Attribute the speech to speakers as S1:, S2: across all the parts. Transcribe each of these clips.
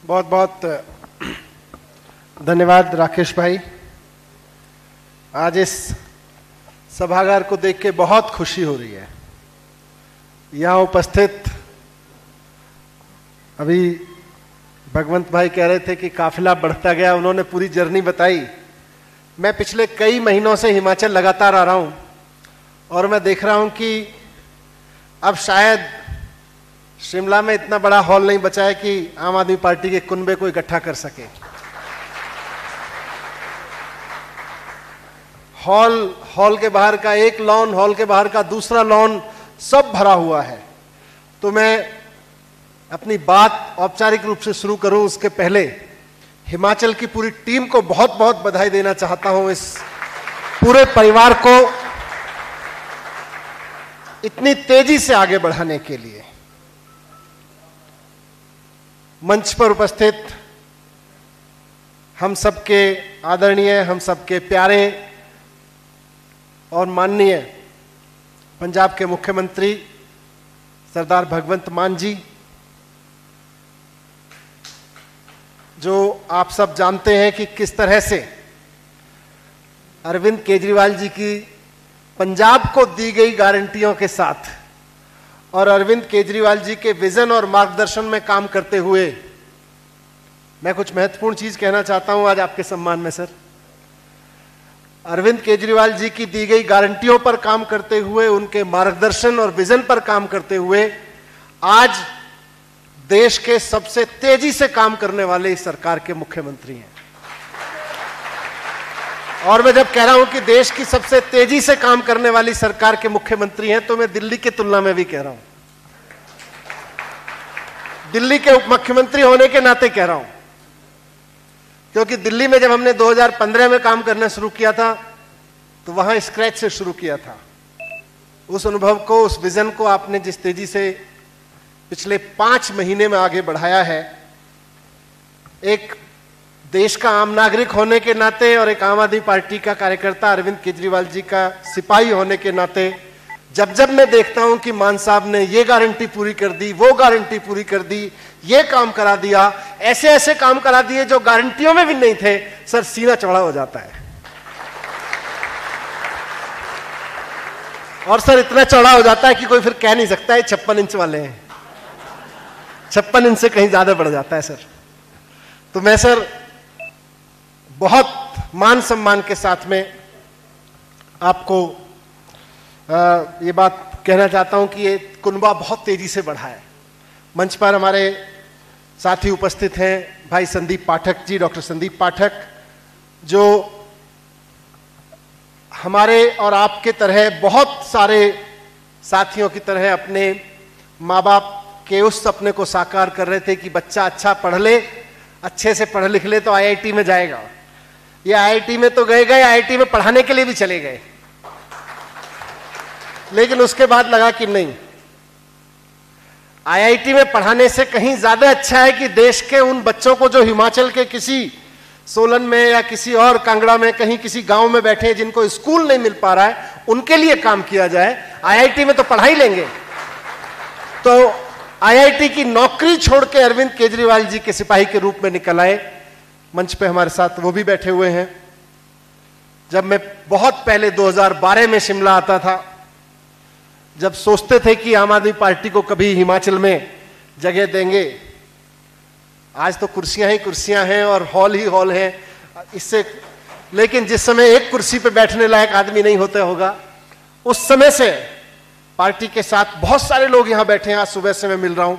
S1: बहुत बहुत धन्यवाद राकेश भाई। आज इस सभागार को देख के बहुत खुशी हो रही है। यहाँ उपस्थित अभी भगवंत भाई कह रहे थे कि काफिला बढ़ता गया, उन्होंने पूरी जर्नी बताई। मैं पिछले कई महीनों से हिमाचल लगातार आ रहा हूँ और मैं देख रहा हूँ कि अब शायद शिमला में इतना बड़ा हॉल नहीं बचा है कि आम आदमी पार्टी के कुनबे को इकट्ठा कर सके। हॉल के बाहर का एक लॉन, हॉल के बाहर का दूसरा लॉन, सब भरा हुआ है। तो मैं अपनी बात औपचारिक रूप से शुरू करूं उसके पहले हिमाचल की पूरी टीम को बहुत बहुत बधाई देना चाहता हूं, इस पूरे परिवार को इतनी तेजी से आगे बढ़ाने के लिए। मंच पर उपस्थित हम सबके आदरणीय, हम सबके प्यारे और माननीय पंजाब के मुख्यमंत्री सरदार भगवंत मान जी, जो आप सब जानते हैं कि किस तरह से अरविंद केजरीवाल जी की पंजाब को दी गई गारंटियों के साथ और अरविंद केजरीवाल जी के विजन और मार्गदर्शन में काम करते हुए मैं कुछ महत्वपूर्ण चीज कहना चाहता हूं आज आपके सम्मान में। सर, अरविंद केजरीवाल जी की दी गई गारंटियों पर काम करते हुए, उनके मार्गदर्शन और विजन पर काम करते हुए आज देश के सबसे तेजी से काम करने वाले इस सरकार के मुख्यमंत्री हैं। और मैं जब कह रहा हूं कि देश की सबसे तेजी से काम करने वाली सरकार के मुख्यमंत्री हैं, तो मैं दिल्ली की तुलना में भी कह रहा हूं, दिल्ली के उप मुख्यमंत्री होने के नाते कह रहा हूं, क्योंकि दिल्ली में जब हमने 2015 में काम करना शुरू किया था तो वहां स्क्रैच से शुरू किया था। उस अनुभव को, उस विजन को आपने जिस तेजी से पिछले 5 महीने में आगे बढ़ाया है, एक देश का आम नागरिक होने के नाते और एक आम आदमी पार्टी का कार्यकर्ता, अरविंद केजरीवाल जी का सिपाही होने के नाते, जब जब मैं देखता हूं कि मान साहब ने ये गारंटी पूरी कर दी, वो गारंटी पूरी कर दी, ये काम करा दिया, ऐसे ऐसे काम करा दिए जो गारंटियों में भी नहीं थे, सर सीना चौड़ा हो जाता है। और सर इतना चौड़ा हो जाता है कि कोई फिर कह नहीं सकता है 56 इंच वाले हैं। 56 इंच से कहीं ज्यादा बढ़ जाता है सर। तो मैं सर बहुत मान सम्मान के साथ में आपको ये बात कहना चाहता हूं कि ये कुनबा बहुत तेजी से बढ़ा है। मंच पर हमारे साथी उपस्थित हैं भाई संदीप पाठक जी, डॉक्टर संदीप पाठक, जो हमारे और आपके तरह बहुत सारे साथियों की तरह अपने माँ बाप के उस सपने को साकार कर रहे थे कि बच्चा अच्छा पढ़ ले, अच्छे से पढ़ लिख ले तो आईआईटी में जाएगा। ये आईआईटी में तो गए, आईआईटी में पढ़ाने के लिए भी चले गए, लेकिन उसके बाद लगा कि नहीं, आईआईटी में पढ़ाने से कहीं ज्यादा अच्छा है कि देश के उन बच्चों को जो हिमाचल के किसी सोलन में या किसी और कांगड़ा में कहीं किसी गांव में बैठे हैं जिनको स्कूल नहीं मिल पा रहा है, उनके लिए काम किया जाए। आईआईटी में तो पढ़ा ही लेंगे। तो आईआईटी की नौकरी छोड़ के अरविंद केजरीवाल जी के सिपाही के रूप में निकल आए। मंच पे हमारे साथ वो भी बैठे हुए हैं। जब मैं बहुत पहले 2012 में शिमला आता था, जब सोचते थे कि आम आदमी पार्टी को कभी हिमाचल में जगह देंगे, आज तो कुर्सियां ही कुर्सियां हैं और हॉल ही हॉल हैं इससे, लेकिन जिस समय एक कुर्सी पे बैठने लायक आदमी नहीं होता होगा, उस समय से पार्टी के साथ बहुत सारे लोग यहां बैठे हैं। आज सुबह से मैं मिल रहा हूं,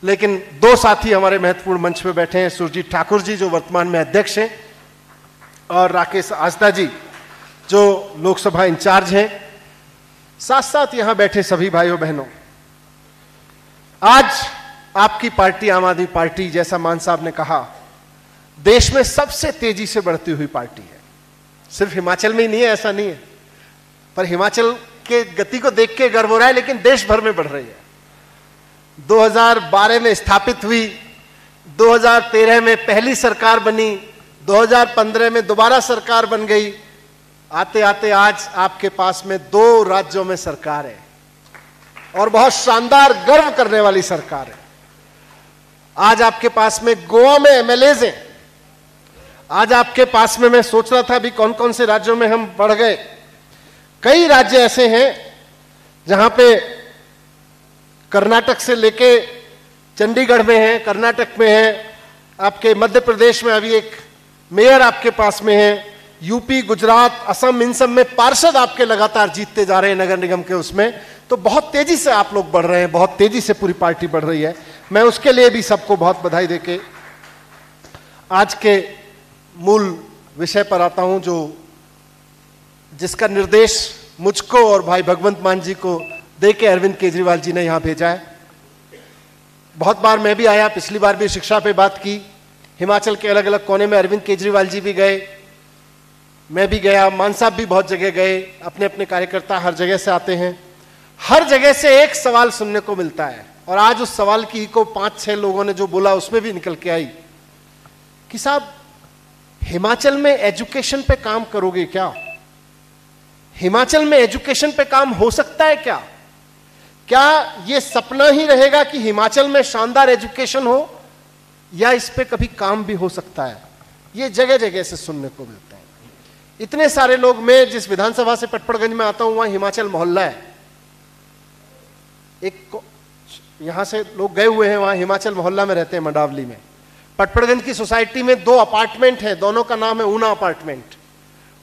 S1: लेकिन 2 साथी हमारे महत्वपूर्ण मंच पे बैठे हैं, सुरजीत ठाकुर जी जो वर्तमान में अध्यक्ष हैं और राकेश आस्था जी जो लोकसभा इंचार्ज हैं, साथ साथ यहां बैठे सभी भाइयों बहनों। आज आपकी पार्टी आम आदमी पार्टी, जैसा मान साहब ने कहा, देश में सबसे तेजी से बढ़ती हुई पार्टी है। सिर्फ हिमाचल में ही नहीं है, ऐसा नहीं है, पर हिमाचल के गति को देख के गर्व हो रहा है, लेकिन देश भर में बढ़ रही है। 2012 में स्थापित हुई, 2013 में पहली सरकार बनी, 2015 में दोबारा सरकार बन गई, आते आते आज आपके पास में 2 राज्यों में सरकार है और बहुत शानदार गर्व करने वाली सरकार है। आज आपके पास में गोवा में एमएलएज हैं। आज आपके पास में, मैं सोच रहा था अभी कौन कौन से राज्यों में हम बढ़ गए। कई राज्य ऐसे हैं जहां पे कर्नाटक से लेके चंडीगढ़ में है, कर्नाटक में है, आपके मध्य प्रदेश में अभी एक मेयर आपके पास में है, यूपी, गुजरात, असम, इन सब में पार्षद आपके लगातार जीतते जा रहे हैं नगर निगम के उसमें। तो बहुत तेजी से आप लोग बढ़ रहे हैं, बहुत तेजी से पूरी पार्टी बढ़ रही है। मैं उसके लिए भी सबको बहुत बधाई देके आज के मूल विषय पर आता हूं, जो जिसका निर्देश मुझको और भाई भगवंत मान जी को देके अरविंद केजरीवाल जी ने यहां भेजा है। बहुत बार मैं भी आया, पिछली बार भी शिक्षा पे बात की, हिमाचल के अलग अलग कोने में अरविंद केजरीवाल जी भी गए, मैं भी गया, मान साहब भी बहुत जगह गए, अपने अपने कार्यकर्ता हर जगह से आते हैं। हर जगह से एक सवाल सुनने को मिलता है, और आज उस सवाल की को 5-6 लोगों ने जो बोला उसमें भी निकल के आई कि साहब हिमाचल में एजुकेशन पे काम करोगे क्या? हिमाचल में एजुकेशन पे काम हो सकता है क्या? क्या ये सपना ही रहेगा कि हिमाचल में शानदार एजुकेशन हो, या इस पे कभी काम भी हो सकता है? ये जगह जगह से सुनने को मिलता है। इतने सारे लोग, मैं जिस विधानसभा से पटपड़गंज में आता हूं वहां हिमाचल मोहल्ला है, एक यहां से लोग गए हुए हैं, वहां हिमाचल मोहल्ला में रहते हैं, मंडावली में। पटपड़गंज की सोसाइटी में 2 अपार्टमेंट है, दोनों का नाम है ऊना अपार्टमेंट।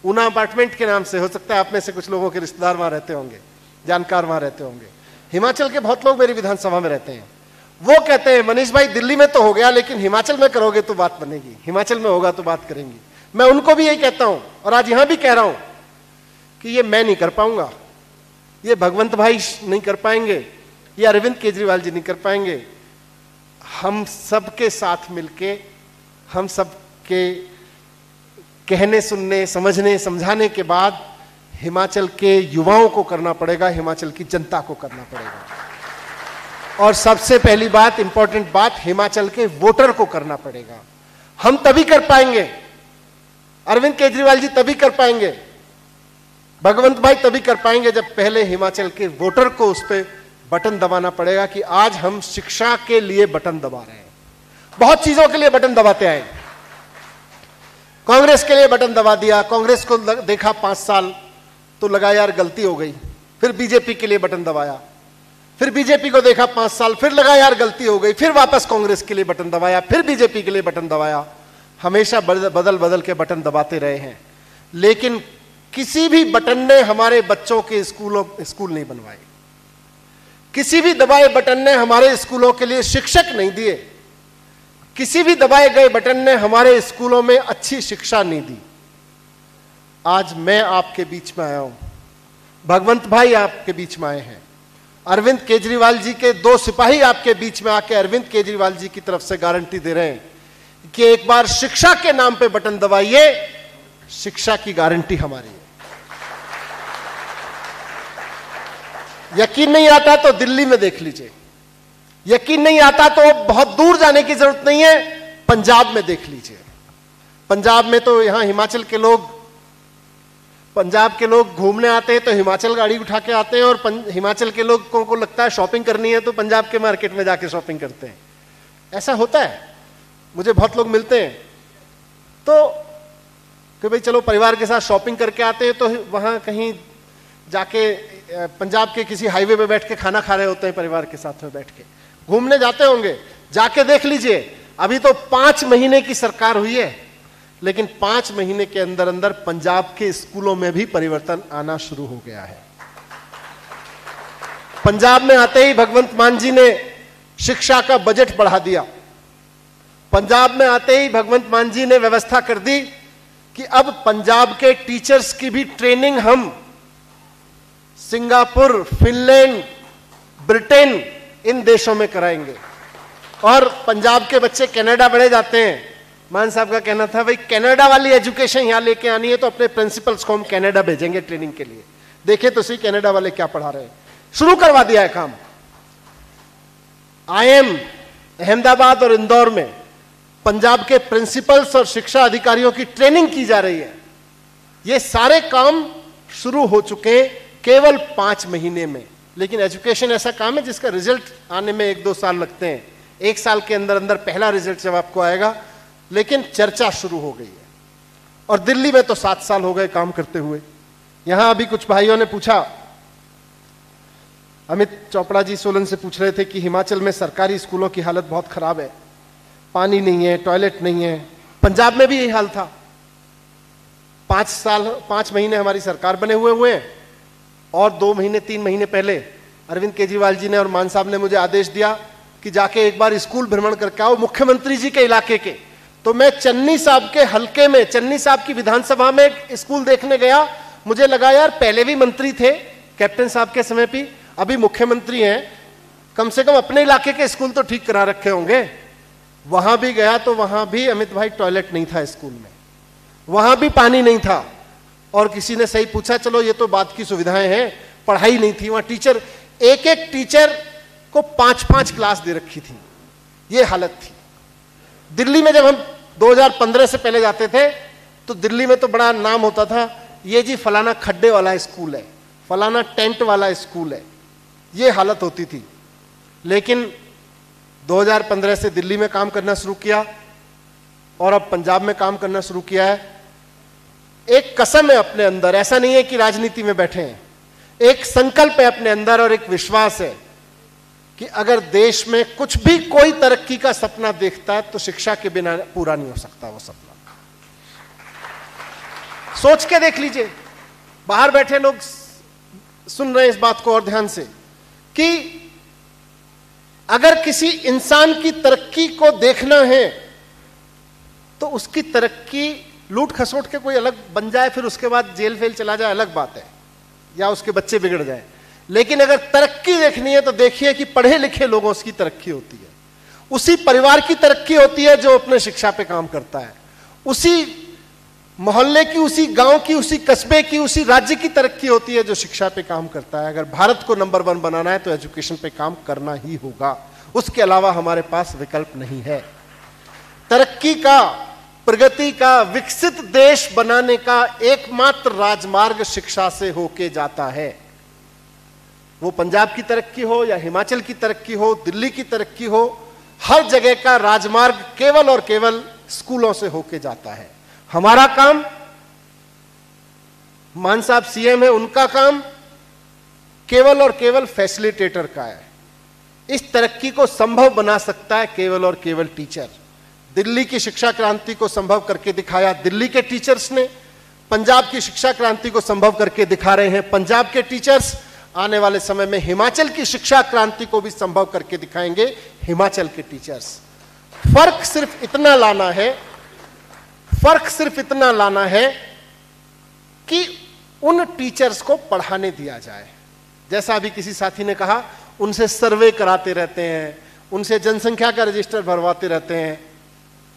S1: ऊना अपार्टमेंट के नाम से, हो सकता है आप में से कुछ लोगों के रिश्तेदार वहां रहते होंगे, जानकार वहां रहते होंगे। हिमाचल के बहुत लोग मेरी विधानसभा में रहते हैं। वो कहते हैं मनीष भाई दिल्ली में तो हो गया, लेकिन हिमाचल में करोगे तो बात बनेगी, हिमाचल में होगा तो बात करेंगी। मैं उनको भी यही कहता हूं, और आज यहां भी कह रहा हूं कि ये मैं नहीं कर पाऊंगा, ये भगवंत भाई नहीं कर पाएंगे, ये अरविंद केजरीवाल जी नहीं कर पाएंगे। हम सबके साथ मिलके, हम सबके कहने, सुनने, समझने, समझाने के बाद हिमाचल के युवाओं को करना पड़ेगा, हिमाचल की जनता को करना पड़ेगा। और सबसे पहली बात, इंपॉर्टेंट बात, हिमाचल के वोटर को करना पड़ेगा। हम तभी कर पाएंगे, अरविंद केजरीवाल जी तभी कर पाएंगे, भगवंत भाई तभी कर पाएंगे, जब पहले हिमाचल के वोटर को उस पर बटन दबाना पड़ेगा। कि आज हम शिक्षा के लिए बटन दबा रहे हैं, बहुत चीजों के लिए बटन दबाते आए। कांग्रेस के लिए बटन दबा दिया, कांग्रेस को देखा 5 साल तो लगा यार गलती हो गई, फिर बीजेपी के लिए बटन दबाया, फिर बीजेपी को देखा 5 साल, फिर लगा यार गलती हो गई, फिर वापस कांग्रेस के लिए बटन दबाया, फिर बीजेपी के लिए बटन दबाया। हमेशा बदल बदल के बटन दबाते रहे हैं, लेकिन किसी भी बटन ने हमारे बच्चों के स्कूल नहीं बनवाए, किसी भी दबाए बटन ने हमारे स्कूलों के लिए शिक्षक नहीं दिए, किसी भी दबाए गए बटन ने हमारे स्कूलों में अच्छी शिक्षा नहीं दी। आज मैं आपके बीच में आया हूं, भगवंत भाई आपके बीच में आए हैं, अरविंद केजरीवाल जी के 2 सिपाही आपके बीच में आके अरविंद केजरीवाल जी की तरफ से गारंटी दे रहे हैं कि एक बार शिक्षा के नाम पे बटन दबाइए, शिक्षा की गारंटी हमारी है। यकीन नहीं आता तो दिल्ली में देख लीजिए, यकीन नहीं आता तो बहुत दूर जाने की जरूरत नहीं है, पंजाब में देख लीजिए। पंजाब में तो यहां हिमाचल के लोग, पंजाब के लोग घूमने आते हैं तो हिमाचल गाड़ी उठा के आते हैं, और हिमाचल के लोगों को लगता है शॉपिंग करनी है तो पंजाब के मार्केट में जाके शॉपिंग करते हैं। ऐसा होता है, मुझे बहुत लोग मिलते हैं तो कि भाई चलो परिवार के साथ शॉपिंग करके आते हैं, तो वहां कहीं जाके पंजाब के किसी हाईवे पे बैठ के खाना खा रहे होते हैं, परिवार के साथ में बैठ के घूमने जाते होंगे, जाके देख लीजिए। अभी तो 5 महीने की सरकार हुई है, लेकिन 5 महीने के अंदर अंदर पंजाब के स्कूलों में भी परिवर्तन आना शुरू हो गया है। पंजाब में आते ही भगवंत मान जी ने शिक्षा का बजट बढ़ा दिया। पंजाब में आते ही भगवंत मान जी ने व्यवस्था कर दी कि अब पंजाब के टीचर्स की भी ट्रेनिंग हम सिंगापुर, फिनलैंड, ब्रिटेन, इन देशों में कराएंगे। और पंजाब के बच्चे कनाडा बढ़े जाते हैं। मान साहब का कहना था भाई कनाडा वाली एजुकेशन यहां लेके आनी है तो अपने प्रिंसिपल्स को हम कनाडा भेजेंगे ट्रेनिंग के लिए। देखे तो सही कनाडा वाले क्या पढ़ा रहे हैं, शुरू करवा दिया है काम। IIM अहमदाबाद और इंदौर में पंजाब के प्रिंसिपल्स और शिक्षा अधिकारियों की ट्रेनिंग की जा रही है। ये सारे काम शुरू हो चुके हैं केवल 5 महीने में। लेकिन एजुकेशन ऐसा काम है जिसका रिजल्ट आने में 1-2 साल लगते हैं। 1 साल के अंदर अंदर पहला रिजल्ट जब आपको आएगा, लेकिन चर्चा शुरू हो गई है। और दिल्ली में तो 7 साल हो गए काम करते हुए। यहां अभी कुछ भाइयों ने पूछा, अमित चोपड़ा जी सोलन से पूछ रहे थे कि हिमाचल में सरकारी स्कूलों की हालत बहुत खराब है, पानी नहीं है, टॉयलेट नहीं है। पंजाब में भी यही हाल था। 5 महीने हमारी सरकार बने हुए हैं और 2 महीने 3 महीने पहले अरविंद केजरीवाल जी ने और मान साहब ने मुझे आदेश दिया कि जाके एक बार स्कूल भ्रमण करके आओ मुख्यमंत्री जी के इलाके के। तो मैं चन्नी साहब के हलके में, चन्नी साहब की विधानसभा में एक स्कूल देखने गया। मुझे लगा यार पहले भी मंत्री थे कैप्टन साहब के समय भी, अभी मुख्यमंत्री हैं, कम से कम अपने इलाके के स्कूल तो ठीक करा रखे होंगे। वहां भी गया तो वहां भी अमित भाई टॉयलेट नहीं था स्कूल में, वहां भी पानी नहीं था। और किसी ने सही पूछा, चलो ये तो बात की सुविधाएं हैं, पढ़ाई नहीं थी। वहां टीचर, एक एक टीचर को 5-5 क्लास दे रखी थी, ये हालत थी। दिल्ली में जब हम 2015 से पहले जाते थे तो दिल्ली में तो बड़ा नाम होता था, ये जी फलाना खड्डे वाला स्कूल है, फलाना टेंट वाला स्कूल है, ये हालत होती थी। लेकिन 2015 से दिल्ली में काम करना शुरू किया और अब पंजाब में काम करना शुरू किया है। एक कसम है अपने अंदर, ऐसा नहीं है कि राजनीति में बैठे हैं, एक संकल्प है अपने अंदर और एक विश्वास है कि अगर देश में कुछ भी कोई तरक्की का सपना देखता है तो शिक्षा के बिना पूरा नहीं हो सकता वो सपना। सोच के देख लीजिए, बाहर बैठे लोग सुन रहे हैं इस बात को और ध्यान से, कि अगर किसी इंसान की तरक्की को देखना है तो उसकी तरक्की लूट खसोट के कोई अलग बन जाए, फिर उसके बाद जेल फेल चला जाए, अलग बात है, या उसके बच्चे बिगड़ जाए। लेकिन अगर तरक्की देखनी है तो देखिए कि पढ़े लिखे लोगों की तरक्की होती है, उसी परिवार की तरक्की होती है जो अपने शिक्षा पे काम करता है, उसी मोहल्ले की, उसी गांव की, उसी कस्बे की, उसी राज्य की तरक्की होती है जो शिक्षा पे काम करता है। अगर भारत को नंबर 1 बनाना है तो एजुकेशन पे काम करना ही होगा, उसके अलावा हमारे पास विकल्प नहीं है। तरक्की का, प्रगति का, विकसित देश बनाने का एकमात्र राजमार्ग शिक्षा से होके जाता है। वो पंजाब की तरक्की हो या हिमाचल की तरक्की हो, दिल्ली की तरक्की हो, हर जगह का राजमार्ग केवल और केवल स्कूलों से होके जाता है। हमारा काम, मान साहब सीएम है, उनका काम केवल और केवल फैसिलिटेटर का है। इस तरक्की को संभव बना सकता है केवल और केवल टीचर। दिल्ली की शिक्षा क्रांति को संभव करके दिखाया दिल्ली के टीचर्स ने, पंजाब की शिक्षा क्रांति को संभव करके दिखा रहे हैं पंजाब के टीचर्स। आने वाले समय में हिमाचल की शिक्षा क्रांति को भी संभव करके दिखाएंगे हिमाचल के टीचर्स। फर्क सिर्फ इतना लाना है, फर्क सिर्फ इतना लाना है कि उन टीचर्स को पढ़ाने दिया जाए। जैसा अभी किसी साथी ने कहा, उनसे सर्वे कराते रहते हैं, उनसे जनसंख्या का रजिस्टर भरवाते रहते हैं।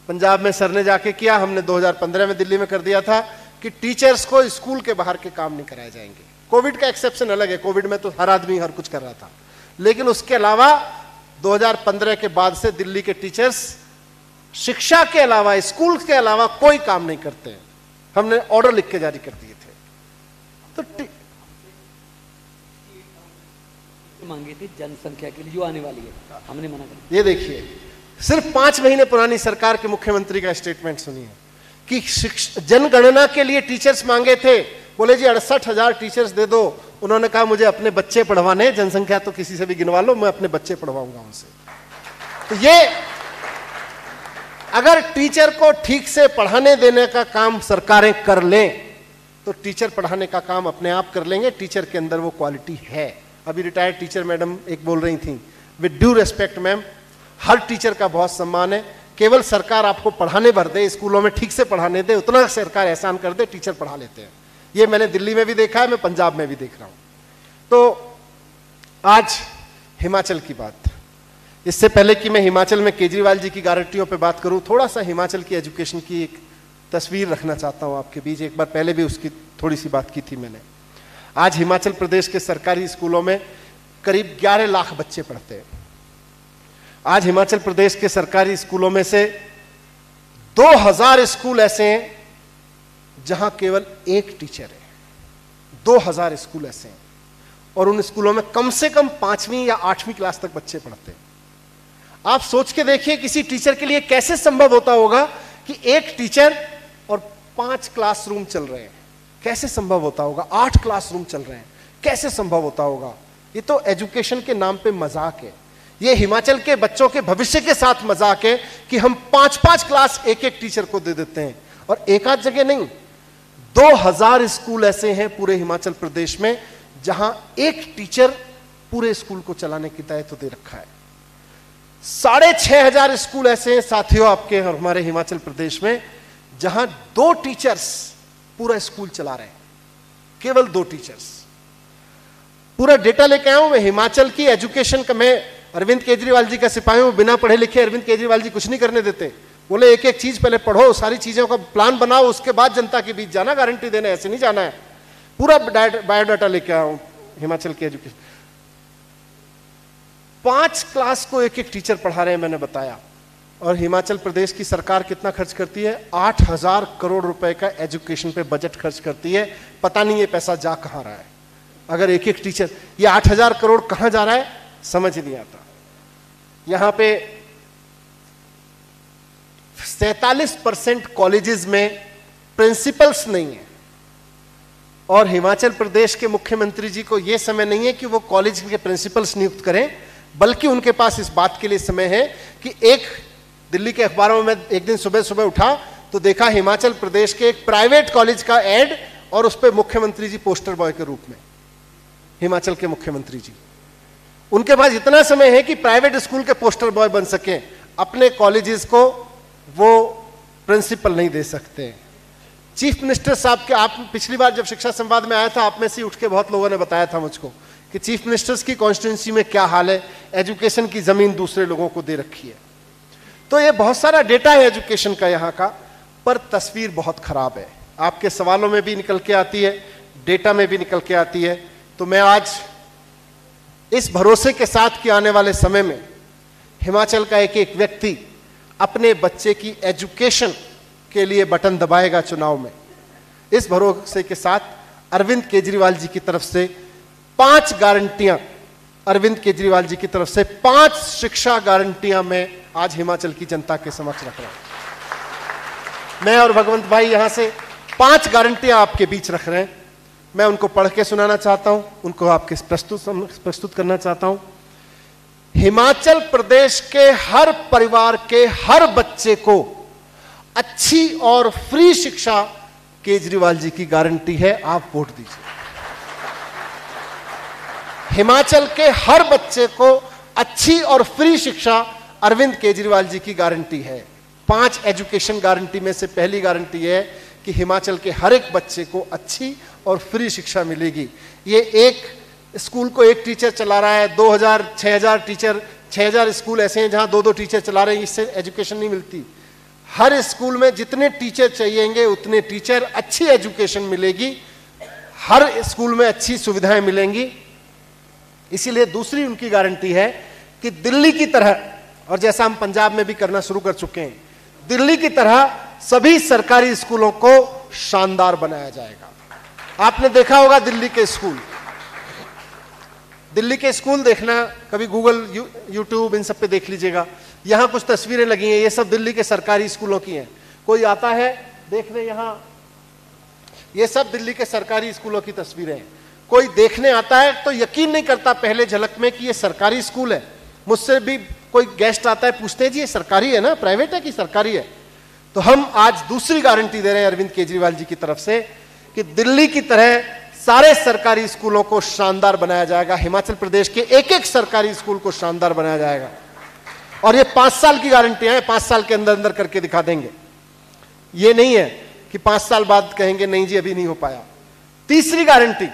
S1: पंजाब में सर ने जाके किया, हमने 2015 में दिल्ली में कर दिया था कि टीचर्स को स्कूल के बाहर के काम नहीं कराए जाएंगे। कोविड का एक्सेप्शन अलग है, कोविड में तो हर आदमी हर कुछ कर रहा था, लेकिन उसके अलावा 2015 के बाद से दिल्ली के टीचर्स शिक्षा के अलावा, स्कूल के अलावा कोई काम नहीं करते हैं। हमने ऑर्डर लिख के जारी कर दिए थे। तो
S2: मांगी थी जनसंख्या के लिए जो आने वाली है, हमने मना कर दिया।
S1: ये देखिए, सिर्फ 5 महीने पुरानी सरकार के मुख्यमंत्री का स्टेटमेंट सुनिए कि जनगणना के लिए टीचर्स मांगे थे, बोले जी 68,000 टीचर्स दे दो। उन्होंने कहा मुझे अपने बच्चे पढ़वाने, जनसंख्या तो किसी से भी गिनवा लो, मैं अपने बच्चे पढ़वाऊंगा उनसे। तो ये अगर टीचर को ठीक से पढ़ाने देने का काम सरकारें कर लें तो टीचर पढ़ाने का काम अपने आप कर लेंगे। टीचर के अंदर वो क्वालिटी है। अभी रिटायर्ड टीचर मैडम एक बोल रही थी, with due respect ma'am, her teacher का बहुत सम्मान है, केवल सरकार आपको पढ़ाने भर दे, स्कूलों में ठीक से पढ़ाने दे, उतना सरकार एहसान कर दे, टीचर पढ़ा लेते हैं। ये मैंने दिल्ली में भी देखा है, मैं पंजाब में भी देख रहा हूं। तो आज हिमाचल की बात, इससे पहले कि मैं हिमाचल में केजरीवाल जी की गारंटियों पे बात करूं, थोड़ा सा हिमाचल की एजुकेशन की एक तस्वीर रखना चाहता हूं आपके बीच। एक बार पहले भी उसकी थोड़ी सी बात की थी मैंने। आज हिमाचल प्रदेश के सरकारी स्कूलों में करीब 11 लाख बच्चे पढ़ते हैं। आज हिमाचल प्रदेश के सरकारी स्कूलों में से 2000 स्कूल ऐसे हैं जहां केवल एक टीचर है। 2000 स्कूल ऐसे हैं और उन स्कूलों में कम से कम 5वीं या 8वीं क्लास तक बच्चे पढ़ते हैं। आप सोच के देखिए किसी टीचर के लिए कैसे संभव होता होगा कि एक टीचर और 5 क्लासरूम चल रहे हैं, कैसे संभव होता होगा, 8 क्लासरूम चल रहे हैं, कैसे संभव होता होगा। ये तो एजुकेशन के नाम पे मजाक है, ये हिमाचल के बच्चों के भविष्य के साथ मजाक है कि हम 5-5 क्लास एक टीचर को दे देते हैं। और एक आध जगह नहीं, 2000 स्कूल ऐसे हैं पूरे हिमाचल प्रदेश में जहां एक टीचर पूरे स्कूल को चलाने की दायित्व दे रखा है। 6500 स्कूल ऐसे हैं साथियों आपके और हमारे हिमाचल प्रदेश में जहां 2 टीचर्स पूरा स्कूल चला रहे हैं, केवल 2 टीचर्स। पूरा डेटा लेके आया हूं मैं हिमाचल की एजुकेशन का। मैं अरविंद केजरीवाल जी का सिपाही हूं, बिना पढ़े लिखे अरविंद केजरीवाल जी कुछ नहीं करने देते। बोले एक एक चीज पहले पढ़ो, सारी चीजों का प्लान बनाओ, उसके बाद जनता के बीच जाना, गारंटी देने, ऐसे नहीं जाना है। पूरा बायोडाटा लेके आया हूं हिमाचल की एजुकेशन। 5 क्लास को एक एक टीचर पढ़ा रहे हैं मैंने बताया। और हिमाचल प्रदेश की सरकार कितना खर्च करती है? 8000 करोड़ रुपए का एजुकेशन पे बजट खर्च करती है। पता नहीं ये पैसा जा कहां रहा है। अगर एक एक टीचर, ये 8000 करोड़ कहां जा रहा है समझ नहीं आता। यहां पे 47% कॉलेजेस में प्रिंसिपल्स नहीं है। और हिमाचल प्रदेश के मुख्यमंत्री जी को यह समय नहीं है कि वो कॉलेज के प्रिंसिपल्स नियुक्त करें, बल्कि उनके पास इस बात के लिए समय है कि एक दिल्ली के अखबारों में एक दिन सुबह सुबह उठा तो देखा हिमाचल प्रदेश के एक प्राइवेट कॉलेज का एड, और उस पर मुख्यमंत्री जी पोस्टर बॉय के रूप में, हिमाचल के मुख्यमंत्री जी। उनके पास इतना समय है कि प्राइवेट स्कूल के पोस्टर बॉय बन सके, अपने कॉलेजेस को वो प्रिंसिपल नहीं दे सकते। चीफ मिनिस्टर साहब के, आप पिछली बार जब शिक्षा संवाद में आया था आप में से उठ के बहुत लोगों ने बताया था मुझको कि चीफ मिनिस्टर्स की कॉन्स्टिट्यूंसी में क्या हाल है, एजुकेशन की जमीन दूसरे लोगों को दे रखी है। तो ये बहुत सारा डेटा है एजुकेशन का यहाँ का, पर तस्वीर बहुत खराब है। आपके सवालों में भी निकल के आती है, डेटा में भी निकल के आती है। तो मैं आज इस भरोसे के साथ कि आने वाले समय में हिमाचल का एक एक व्यक्ति अपने बच्चे की एजुकेशन के लिए बटन दबाएगा चुनाव में, इस भरोसे के साथ अरविंद केजरीवाल जी की तरफ से 5 गारंटियां, अरविंद केजरीवाल जी की तरफ से 5 शिक्षा गारंटियां मैं आज हिमाचल की जनता के समक्ष रख रहा हूं। मैं और भगवंत भाई यहां से 5 गारंटियां आपके बीच रख रहे हैं। मैं उनको पढ़ के सुनाना चाहता हूं, उनको आपके प्रस्तुत करना चाहता हूं। हिमाचल प्रदेश के हर परिवार के हर बच्चे को अच्छी और फ्री शिक्षा केजरीवाल जी की गारंटी है, आप वोट दीजिए। हिमाचल के हर बच्चे को अच्छी और फ्री शिक्षा अरविंद केजरीवाल जी की गारंटी है। 5 एजुकेशन गारंटी में से पहली गारंटी है कि हिमाचल के हर एक बच्चे को अच्छी और फ्री शिक्षा मिलेगी। ये एक स्कूल को एक टीचर चला रहा है, 2000 6000 टीचर, 6000 स्कूल ऐसे हैं जहां 2-2 टीचर चला रहे हैं, इससे एजुकेशन नहीं मिलती। हर स्कूल में जितने टीचर चाहिएंगे उतने टीचर, अच्छी एजुकेशन मिलेगी, हर स्कूल में अच्छी सुविधाएं मिलेंगी। इसीलिए दूसरी उनकी गारंटी है कि दिल्ली की तरह, और जैसा हम पंजाब में भी करना शुरू कर चुके हैं, दिल्ली की तरह सभी सरकारी स्कूलों को शानदार बनाया जाएगा। आपने देखा होगा दिल्ली के स्कूल देखना, कभी गूगल, यूट्यूब, इन सब पे देख लीजिएगा। यहां कुछ तस्वीरें लगी हैं, ये सब दिल्ली के सरकारी स्कूलों की हैं। कोई आता है देखने यहां, ये सब दिल्ली के सरकारी स्कूलों की तस्वीरें हैं। कोई देखने आता है तो यकीन नहीं करता पहले झलक में कि ये सरकारी स्कूल है। मुझसे भी कोई गेस्ट आता है, पूछते हैं जी ये सरकारी है ना, प्राइवेट है कि सरकारी है? तो हम आज दूसरी गारंटी दे रहे हैं अरविंद केजरीवाल जी की तरफ से कि दिल्ली की तरह सारे सरकारी स्कूलों को शानदार बनाया जाएगा। हिमाचल प्रदेश के एक एक सरकारी स्कूल को शानदार बनाया जाएगा। और ये 5 साल की गारंटियां हैं, 5 साल के अंदर अंदर करके दिखा देंगे। ये नहीं है कि 5 साल बाद कहेंगे नहीं जी अभी नहीं हो पाया। तीसरी गारंटी,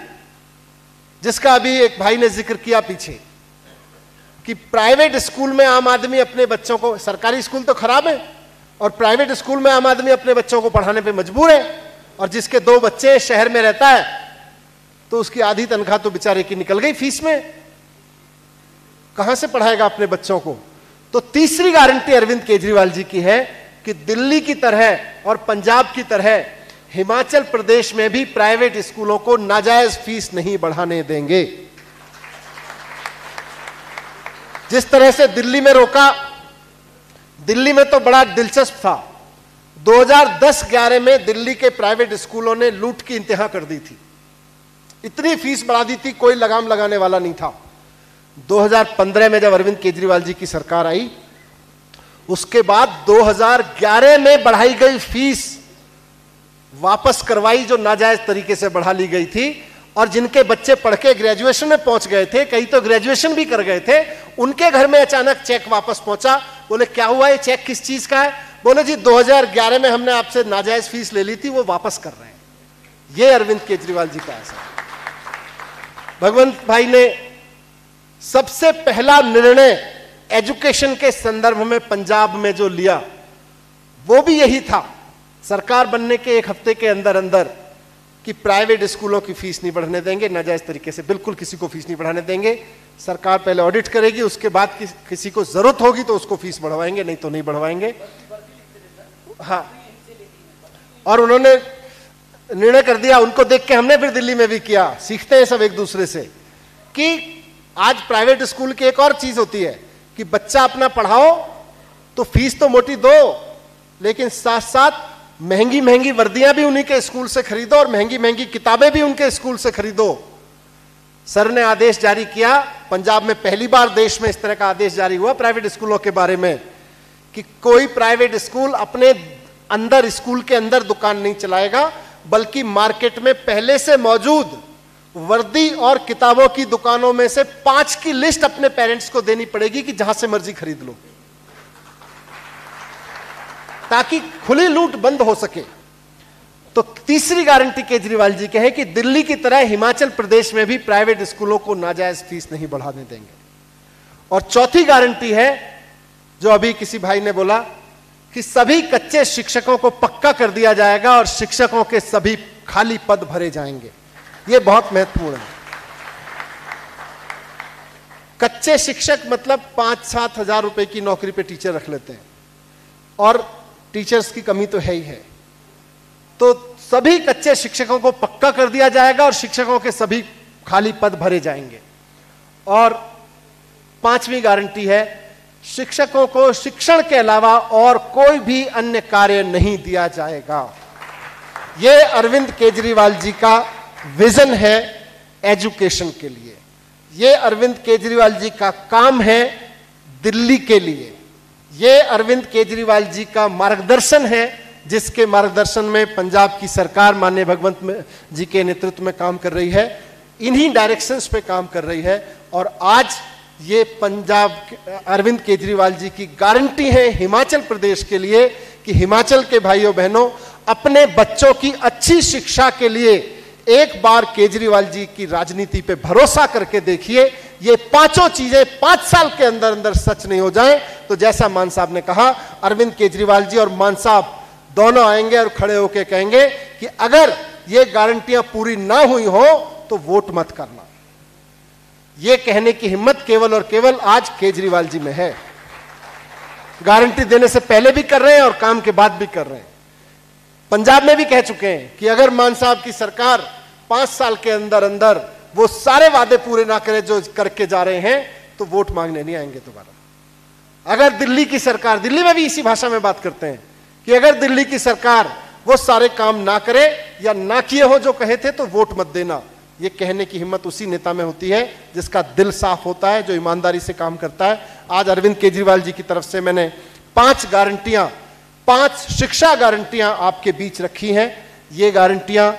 S1: जिसका अभी एक भाई ने जिक्र किया पीछे, कि प्राइवेट स्कूल में आम आदमी अपने बच्चों को, सरकारी स्कूल तो खराब है और प्राइवेट स्कूल में आम आदमी अपने बच्चों को पढ़ाने पे मजबूर है। और जिसके 2 बच्चे शहर में रहता है तो उसकी आधी तनख्वाह तो बेचारे की निकल गई फीस में, कहां से पढ़ाएगा अपने बच्चों को? तो तीसरी गारंटी अरविंद केजरीवाल जी की है कि दिल्ली की तरह और पंजाब की तरह हिमाचल प्रदेश में भी प्राइवेट स्कूलों को नाजायज फीस नहीं बढ़ाने देंगे। जिस तरह से दिल्ली में रोका दिल्ली में तो बड़ा दिलचस्प था, 2010-11 में दिल्ली के प्राइवेट स्कूलों ने लूट की इंतहा कर दी थी, इतनी फीस बढ़ा दी थी, कोई लगाम लगाने वाला नहीं था। 2015 में जब अरविंद केजरीवाल जी की सरकार आई, उसके बाद 2011 में बढ़ाई गई फीस वापस करवाई, जो नाजायज तरीके से बढ़ा ली गई थी, और जिनके बच्चे पढ़ के ग्रेजुएशन में पहुंच गए थे, कई तो ग्रेजुएशन भी कर गए थे, उनके घर में अचानक चेक वापस पहुंचा। बोले क्या हुआ, ये चेक किस चीज का है? बोले जी 2011 में हमने आपसे नाजायज फीस ले ली थी, वो वापस कर रहे हैं। ये अरविंद केजरीवाल जी का असर। भगवंत भाई ने सबसे पहला निर्णय एजुकेशन के संदर्भ में पंजाब में जो लिया, वो भी यही था, सरकार बनने के एक हफ्ते के अंदर अंदर, कि प्राइवेट स्कूलों की फीस नहीं बढ़ने देंगे, नाजायज तरीके से बिल्कुल किसी को फीस नहीं बढ़ाने देंगे। सरकार पहले ऑडिट करेगी, उसके बाद किसी को जरूरत होगी तो उसको फीस बढ़वाएंगे, नहीं तो नहीं बढ़वाएंगे। हाँ, और उन्होंने निर्णय कर दिया, उनको देख के हमने फिर दिल्ली में भी किया, सीखते हैं सब एक दूसरे से, कि आज प्राइवेट स्कूल की एक और चीज होती है कि बच्चा अपना पढ़ाओ तो फीस तो मोटी दो, लेकिन साथ साथ महंगी महंगी वर्दियां भी उन्हीं के स्कूल से खरीदो और महंगी महंगी किताबें भी उनके स्कूल से खरीदो। सर ने आदेश जारी किया, पंजाब में पहली बार देश में इस तरह का आदेश जारी हुआ प्राइवेट स्कूलों के बारे में, कि कोई प्राइवेट स्कूल अपने अंदर, स्कूल के अंदर दुकान नहीं चलाएगा, बल्कि मार्केट में पहले से मौजूद वर्दी और किताबों की दुकानों में से 5 की लिस्ट अपने पेरेंट्स को देनी पड़ेगी कि जहां से मर्जी खरीद लो, ताकि खुली लूट बंद हो सके। तो तीसरी गारंटी केजरीवाल जी के है कि दिल्ली की तरह हिमाचल प्रदेश में भी प्राइवेट स्कूलों को नाजायज फीस नहीं बढ़ाने देंगे। और चौथी गारंटी है, जो अभी किसी भाई ने बोला, कि सभी कच्चे शिक्षकों को पक्का कर दिया जाएगा और शिक्षकों के सभी खाली पद भरे जाएंगे। यह बहुत महत्वपूर्ण है। कच्चे शिक्षक मतलब 5-7 हजार रुपए की नौकरी पे टीचर रख लेते हैं, और टीचर्स की कमी तो है ही है। तो सभी कच्चे शिक्षकों को पक्का कर दिया जाएगा और शिक्षकों के सभी खाली पद भरे जाएंगे। और 5वीं गारंटी है, शिक्षकों को शिक्षण के अलावा और कोई भी अन्य कार्य नहीं दिया जाएगा। यह अरविंद केजरीवाल जी का विजन है एजुकेशन के लिए। यह अरविंद केजरीवाल जी का काम है दिल्ली के लिए। ये अरविंद केजरीवाल जी का मार्गदर्शन है, जिसके मार्गदर्शन में पंजाब की सरकार माननीय भगवंत जी के नेतृत्व में काम कर रही है, इन्हीं डायरेक्शंस पे काम कर रही है। और आज ये पंजाब अरविंद केजरीवाल जी की गारंटी है हिमाचल प्रदेश के लिए, कि हिमाचल के भाइयों बहनों, अपने बच्चों की अच्छी शिक्षा के लिए एक बार केजरीवाल जी की राजनीति पे भरोसा करके देखिए। ये 5 चीजें 5 साल के अंदर अंदर सच नहीं हो जाए तो जैसा मान साहब ने कहा, अरविंद केजरीवाल जी और मान साहब दोनों आएंगे और खड़े होकर कहेंगे कि अगर ये गारंटियां पूरी ना हुई हो तो वोट मत करना। ये कहने की हिम्मत केवल और केवल आज केजरीवाल जी में है। गारंटी देने से पहले भी कर रहे हैं और काम के बाद भी कर रहे हैं। पंजाब में भी कह चुके हैं कि अगर मान साहब की सरकार 5 साल के अंदर अंदर वो सारे वादे पूरे ना करे जो करके जा रहे हैं, तो वोट मांगने नहीं आएंगे दोबारा। अगर दिल्ली की सरकार, दिल्ली में भी इसी भाषा में बात करते हैं कि अगर दिल्ली की सरकार वो सारे काम ना करे या ना किए हो जो कहे थे, तो वोट मत देना। ये कहने की हिम्मत उसी नेता में होती है जिसका दिल साफ होता है, जो ईमानदारी से काम करता है। आज अरविंद केजरीवाल जी की तरफ से मैंने 5 गारंटियां, 5 शिक्षा गारंटियां आपके बीच रखी हैं। ये गारंटियां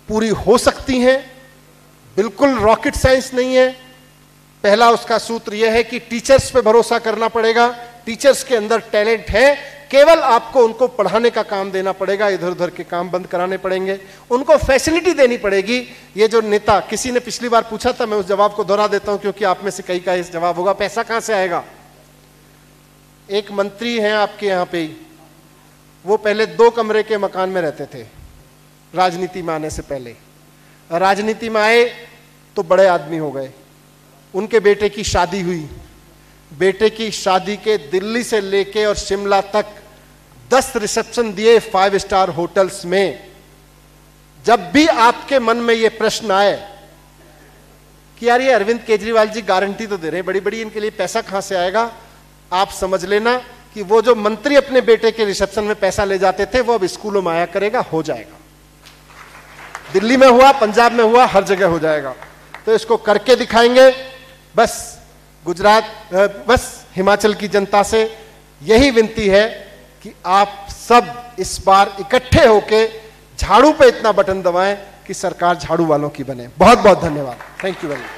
S1: पूरी हो सकती हैं, बिल्कुल रॉकेट साइंस नहीं है। पहला उसका सूत्र यह है कि टीचर्स पे भरोसा करना पड़ेगा। टीचर्स के अंदर टैलेंट है, केवल आपको उनको पढ़ाने का काम देना पड़ेगा, इधर उधर के काम बंद कराने पड़ेंगे, उनको फैसिलिटी देनी पड़ेगी। ये जो नेता, किसी ने पिछली बार पूछा था, मैं उस जवाब को दोहरा देता हूं क्योंकि आप में से कई का इस जवाब होगा, पैसा कहां से आएगा। एक मंत्री हैं आपके यहां पे ही, वो पहले 2 कमरे के मकान में रहते थे राजनीति में आने से पहले। राजनीति में आए तो बड़े आदमी हो गए, उनके बेटे की शादी हुई, बेटे की शादी के दिल्ली से लेके और शिमला तक 10 रिसेप्शन दिए 5 स्टार होटल्स में। जब भी आपके मन में यह प्रश्न आए कि यार ये अरविंद केजरीवाल जी गारंटी तो दे रहे हैं बड़ी बड़ी, इनके लिए पैसा कहां से आएगा, आप समझ लेना कि वो जो मंत्री अपने बेटे के रिसेप्शन में पैसा ले जाते थे वो अब स्कूलों में आया करेगा, हो जाएगा। दिल्ली में हुआ, पंजाब में हुआ, हर जगह हो जाएगा। तो इसको करके दिखाएंगे। बस गुजरात, बस हिमाचल की जनता से यही विनती है कि आप सब इस बार इकट्ठे होके झाड़ू पे इतना बटन दबाएं कि सरकार झाड़ू वालों की बने। बहुत बहुत धन्यवाद। Thank you very much.